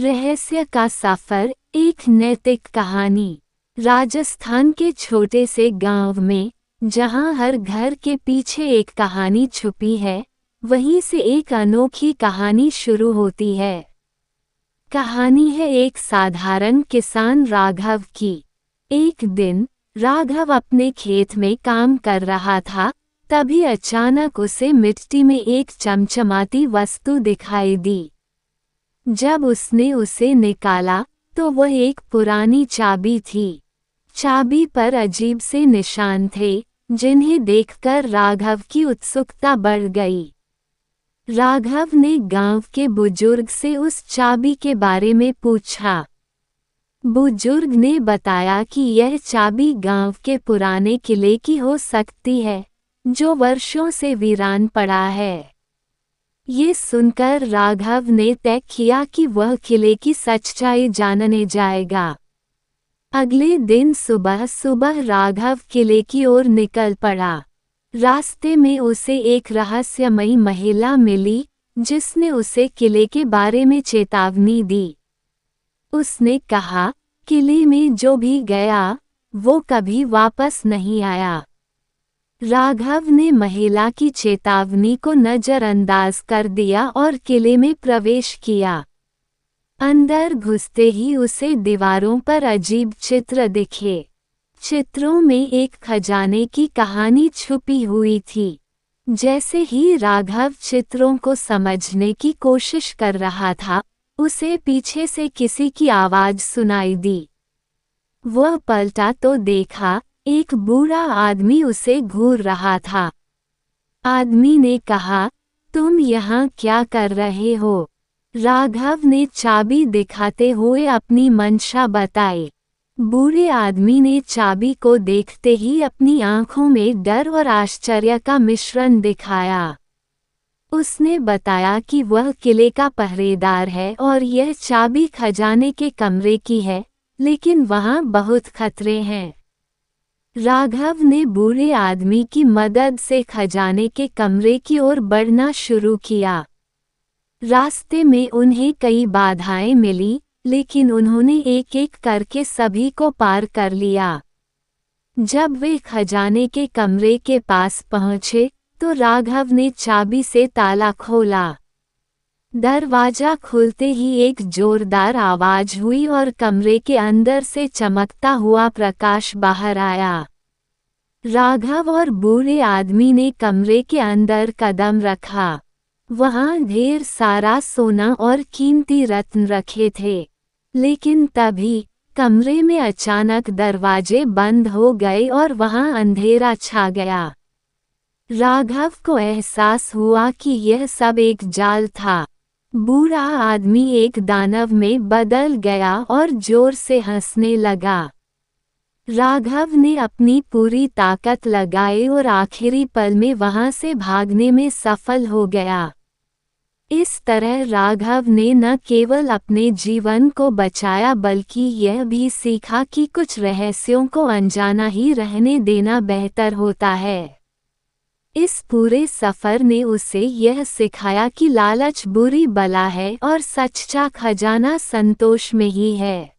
रहस्य का सफर, एक नैतिक कहानी। राजस्थान के छोटे से गांव में, जहां हर घर के पीछे एक कहानी छुपी है, वहीं से एक अनोखी कहानी शुरू होती है। कहानी है एक साधारण किसान राघव की। एक दिन राघव अपने खेत में काम कर रहा था, तभी अचानक उसे मिट्टी में एक चमचमाती वस्तु दिखाई दी। जब उसने उसे निकाला तो वह एक पुरानी चाबी थी। चाबी पर अजीब से निशान थे, जिन्हें देखकर राघव की उत्सुकता बढ़ गई। राघव ने गांव के बुजुर्ग से उस चाबी के बारे में पूछा। बुजुर्ग ने बताया कि यह चाबी गांव के पुराने किले की हो सकती है, जो वर्षों से वीरान पड़ा है। ये सुनकर राघव ने तय किया कि वह किले की सच्चाई जानने जाएगा। अगले दिन सुबह सुबह राघव किले की ओर निकल पड़ा। रास्ते में उसे एक रहस्यमयी महिला मिली, जिसने उसे किले के बारे में चेतावनी दी। उसने कहा, किले में जो भी गया, वो कभी वापस नहीं आया। राघव ने महिला की चेतावनी को नजरअंदाज कर दिया और किले में प्रवेश किया। अंदर घुसते ही उसे दीवारों पर अजीब चित्र दिखे। चित्रों में एक खजाने की कहानी छुपी हुई थी। जैसे ही राघव चित्रों को समझने की कोशिश कर रहा था, उसे पीछे से किसी की आवाज सुनाई दी। वह पलटा तो देखा, एक बूढ़ा आदमी उसे घूर रहा था। आदमी ने कहा, तुम यहाँ क्या कर रहे हो? राघव ने चाबी दिखाते हुए अपनी मंशा बताई। बूढ़े आदमी ने चाबी को देखते ही अपनी आंखों में डर और आश्चर्य का मिश्रण दिखाया। उसने बताया कि वह किले का पहरेदार है और यह चाबी खजाने के कमरे की है, लेकिन वहाँ बहुत खतरे हैं। राघव ने बूढ़े आदमी की मदद से खजाने के कमरे की ओर बढ़ना शुरू किया। रास्ते में उन्हें कई बाधाएं मिली, लेकिन उन्होंने एक एक करके सभी को पार कर लिया। जब वे खजाने के कमरे के पास पहुंचे, तो राघव ने चाबी से ताला खोला। दरवाजा खुलते ही एक जोरदार आवाज हुई और कमरे के अंदर से चमकता हुआ प्रकाश बाहर आया। राघव और बूढ़े आदमी ने कमरे के अंदर कदम रखा। वहां ढेर सारा सोना और कीमती रत्न रखे थे। लेकिन तभी कमरे में अचानक दरवाजे बंद हो गए और वहां अंधेरा छा गया। राघव को एहसास हुआ कि यह सब एक जाल था। बूढ़ा आदमी एक दानव में बदल गया और जोर से हंसने लगा। राघव ने अपनी पूरी ताकत लगाई और आखिरी पल में वहां से भागने में सफल हो गया। इस तरह राघव ने न केवल अपने जीवन को बचाया, बल्कि यह भी सीखा कि कुछ रहस्यों को अनजाना ही रहने देना बेहतर होता है। इस पूरे सफर ने उसे यह सिखाया कि लालच बुरी बला है और सच्चा खजाना संतोष में ही है।